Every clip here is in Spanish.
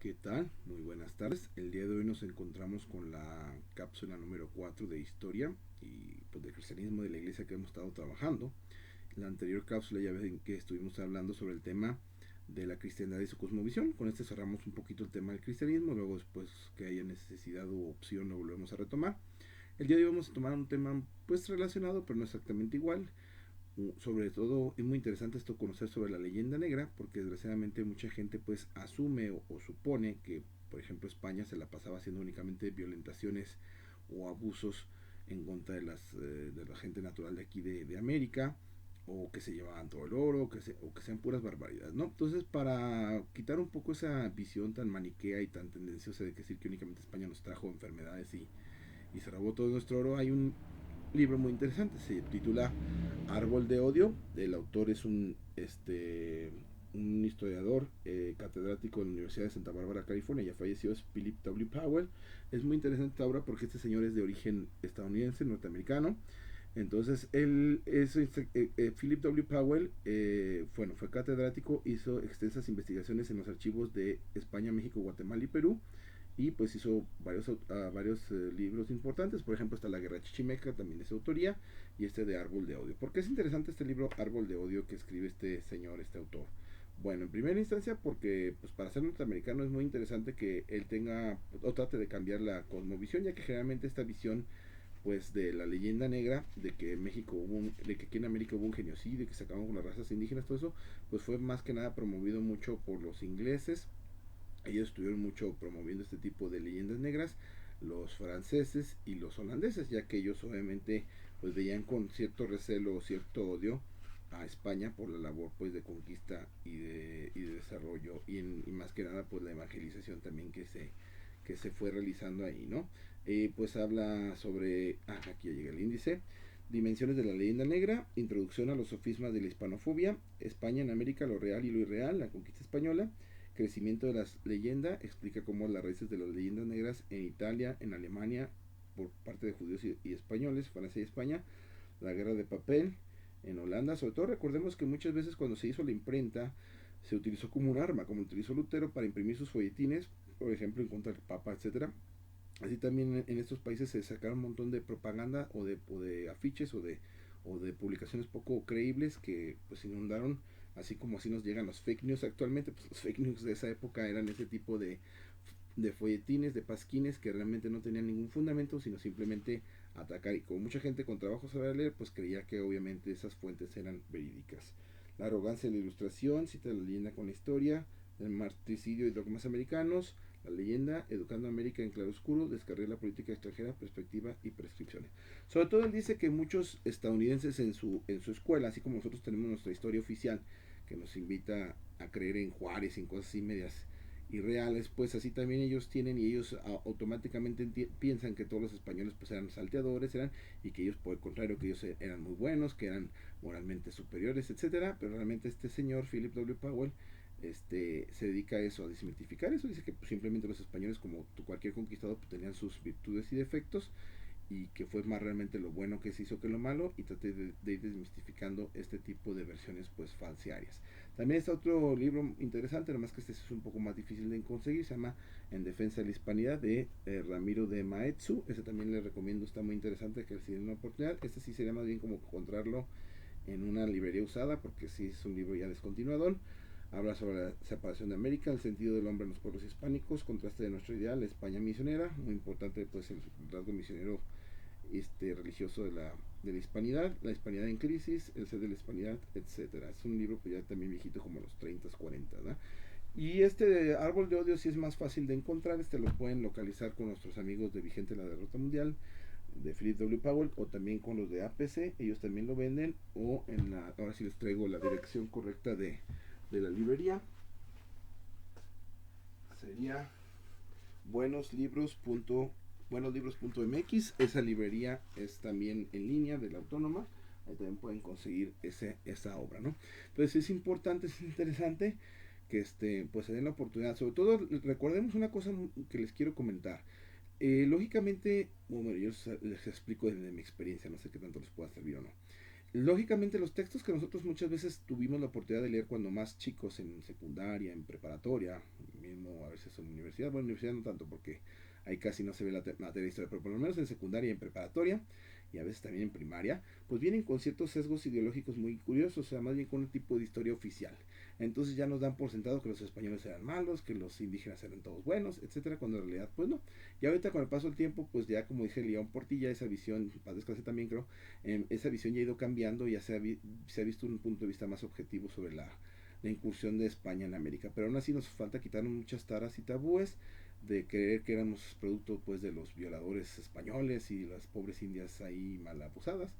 ¿Qué tal? Muy buenas tardes. El día de hoy nos encontramos con la cápsula número 4 de historia y pues, del cristianismo de la iglesia que hemos estado trabajando. En la anterior cápsula ya ven que estuvimos hablando sobre el tema de la cristiandad y su cosmovisión. Con este cerramos un poquito el tema del cristianismo, luego después que haya necesidad o opción lo volvemos a retomar. El día de hoy vamos a tomar un tema pues relacionado pero no exactamente igual. Sobre todo es muy interesante esto conocer sobre la leyenda negra porque desgraciadamente mucha gente pues asume o supone que por ejemplo España se la pasaba haciendo únicamente violentaciones o abusos en contra de la gente natural de aquí de América, o que se llevaban todo el oro, o que sean puras barbaridades, ¿no? Entonces, para quitar un poco esa visión tan maniquea y tan tendenciosa de decir que únicamente España nos trajo enfermedades y se robó todo nuestro oro, hay un libro muy interesante, se titula Árbol de Odio. El autor es un historiador catedrático de la Universidad de Santa Bárbara, California, ya falleció, es Philip W. Powell. Es muy interesante esta obra porque este señor es de origen estadounidense, norteamericano. Entonces, Philip W. Powell, bueno, fue catedrático, hizo extensas investigaciones en los archivos de España, México, Guatemala y Perú, y pues hizo varios libros importantes. Por ejemplo está La Guerra Chichimeca, también de su autoría, y este de Árbol de Odio. ¿Por qué es interesante este libro Árbol de Odio que escribe este señor, este autor? Bueno, en primera instancia porque pues para ser norteamericano es muy interesante que él tenga o trate de cambiar la cosmovisión, ya que generalmente esta visión pues de la leyenda negra de que de que aquí en América hubo un genocidio, que se acabaron con las razas indígenas, todo eso, pues fue más que nada promovido mucho por los ingleses. Ellos estuvieron mucho promoviendo este tipo de leyendas negras, los franceses y los holandeses, ya que ellos obviamente pues veían con cierto recelo o cierto odio a España por la labor pues de conquista y de desarrollo, y más que nada pues la evangelización también que se fue realizando ahí, ¿no? Pues habla sobre, aquí ya llega el índice, dimensiones de la leyenda negra, introducción a los sofismas de la hispanofobia, España en América, lo real y lo irreal, la conquista española, crecimiento de la leyenda, explica cómo las raíces de las leyendas negras en Italia, en Alemania, por parte de judíos y españoles, Francia y España, la guerra de papel, en Holanda, sobre todo recordemos que muchas veces cuando se hizo la imprenta se utilizó como un arma, como utilizó Lutero para imprimir sus folletines, por ejemplo en contra del Papa, etcétera. Así también en estos países se sacaron un montón de propaganda o de afiches o de publicaciones poco creíbles que pues inundaron, así como así nos llegan los fake news actualmente. Pues los fake news de esa época eran ese tipo de folletines, de pasquines que realmente no tenían ningún fundamento, sino simplemente atacar. Y como mucha gente con trabajo sabe leer, pues creía que obviamente esas fuentes eran verídicas. La arrogancia de la ilustración, cita la leyenda con la historia, el martiricio y dogmas americanos, la leyenda, educando a América en claroscuro, descargar la política extranjera, perspectiva y prescripciones. Sobre todo él dice que muchos estadounidenses en su escuela, así como nosotros tenemos nuestra historia oficial, que nos invita a creer en Juárez y en cosas así medias irreales, pues así también ellos tienen, y ellos automáticamente piensan que todos los españoles pues eran salteadores, y que ellos por el contrario, que ellos eran muy buenos, que eran moralmente superiores, etcétera. Pero realmente este señor Philip W. Powell se dedica a eso, a desmitificar eso. Dice que pues, simplemente los españoles, como cualquier conquistador, pues, tenían sus virtudes y defectos, y que fue más realmente lo bueno que se hizo que lo malo, y traté de ir desmistificando este tipo de versiones pues falsearias. También está otro libro interesante, además que este es un poco más difícil de conseguir, se llama En defensa de la hispanidad, de Ramiro de Maeztu. Ese también le recomiendo, está muy interesante, que si tienen una oportunidad. Este sí sería más bien como encontrarlo en una librería usada, porque sí es un libro ya descontinuador. Habla sobre la separación de América, el sentido del hombre en los pueblos hispánicos, contraste de nuestro ideal, la España misionera, muy importante pues el rasgo misionero religioso de la hispanidad, la hispanidad en crisis, el ser de la hispanidad, etcétera. Es un libro pues ya también viejito, como los 30, 40, ¿no? Y este de Árbol de Odio sí es más fácil de encontrar, lo pueden localizar con nuestros amigos de Vigente la Derrota Mundial, de Philip W. Powell, o también con los de APC, ellos también lo venden, o ahora sí les traigo la dirección correcta de la librería, sería buenoslibros.mx. Esa librería es también en línea de la Autónoma, ahí también pueden conseguir esa obra, ¿no? Entonces es importante, es interesante que pues se den la oportunidad. Sobre todo recordemos una cosa que les quiero comentar. Lógicamente, bueno, yo les explico desde mi experiencia, no sé qué tanto les pueda servir o no. Lógicamente los textos que nosotros muchas veces tuvimos la oportunidad de leer cuando más chicos, en secundaria, en preparatoria, mismo a veces eso en la universidad. Bueno, en la universidad no tanto porque ahí casi no se ve la materia de historia, pero por lo menos en secundaria y en preparatoria y a veces también en primaria, pues vienen con ciertos sesgos ideológicos muy curiosos, o sea, más bien con un tipo de historia oficial. Entonces ya nos dan por sentado que los españoles eran malos, que los indígenas eran todos buenos, etcétera, cuando en realidad pues no. Y ahorita con el paso del tiempo, pues ya como dije León Portilla, esa visión, para descansar también creo, esa visión ya ha ido cambiando, ya se ha visto un punto de vista más objetivo sobre la incursión de España en América. Pero aún así nos falta quitarnos muchas taras y tabúes de creer que éramos producto pues de los violadores españoles y las pobres indias ahí mal abusadas,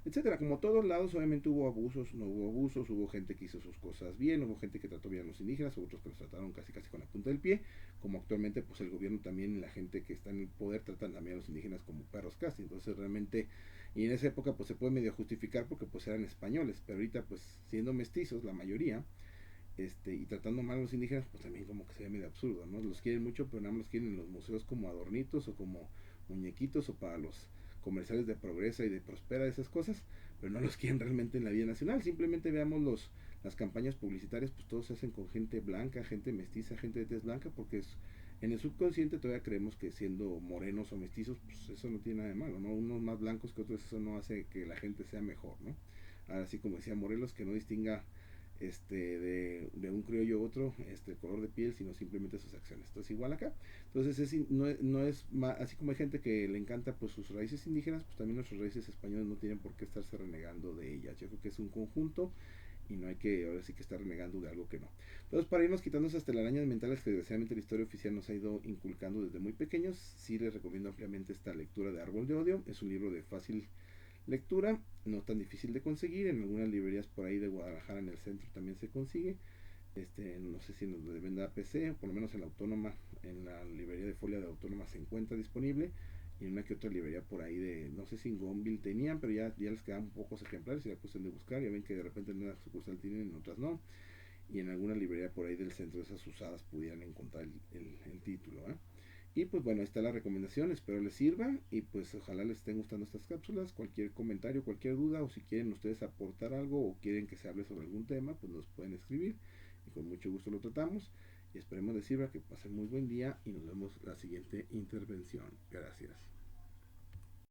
etcétera. Como todos lados, obviamente hubo abusos, no hubo abusos, hubo gente que hizo sus cosas bien, hubo gente que trató bien a los indígenas, otros que los trataron casi casi con la punta del pie, como actualmente pues el gobierno también, la gente que está en el poder tratan también a los indígenas como perros casi. Entonces realmente, y en esa época pues se puede medio justificar porque pues eran españoles, pero ahorita pues siendo mestizos la mayoría, y tratando mal a los indígenas, pues también como que se ve medio absurdo, ¿no? Los quieren mucho, pero nada más los quieren en los museos como adornitos o como muñequitos o para los comerciales de Progresa y de Prospera, esas cosas, pero no los quieren realmente en la vida nacional. Simplemente veamos las campañas publicitarias, pues todos se hacen con gente blanca, gente mestiza, gente de tez blanca, porque en el subconsciente todavía creemos que siendo morenos o mestizos, pues eso no tiene nada de malo, ¿no? Unos más blancos que otros, eso no hace que la gente sea mejor, ¿no? Así como decía Morelos, que no distinga de un criollo a otro, el color de piel, sino simplemente sus acciones. Entonces, igual acá. Entonces, no es así como hay gente que le encanta pues sus raíces indígenas, pues también nuestras raíces españolas no tienen por qué estarse renegando de ellas. Yo creo que es un conjunto y no hay que ahora sí que estar renegando de algo que no. Entonces, para irnos quitando esas telarañas mentales que desgraciadamente la historia oficial nos ha ido inculcando desde muy pequeños, sí les recomiendo ampliamente esta lectura de Árbol de Odio. Es un libro de fácil lectura, no tan difícil de conseguir, en algunas librerías por ahí de Guadalajara en el centro también se consigue, no sé si nos deben dar PC, o por lo menos en la Autónoma, en la librería de Folia de Autónoma se encuentra disponible, y en una que otra librería por ahí de, no sé si en Gonville tenían, pero ya les quedan pocos ejemplares y la cuestión de buscar, ya ven que de repente en una sucursal tienen, en otras no, y en alguna librería por ahí del centro de esas usadas pudieran encontrar el título, ¿eh? Y pues bueno, ahí está la recomendación, espero les sirva y pues ojalá les estén gustando estas cápsulas. Cualquier comentario, cualquier duda o si quieren ustedes aportar algo o quieren que se hable sobre algún tema, pues nos pueden escribir y con mucho gusto lo tratamos. Y esperemos les sirva, que pasen muy buen día y nos vemos la siguiente intervención. Gracias.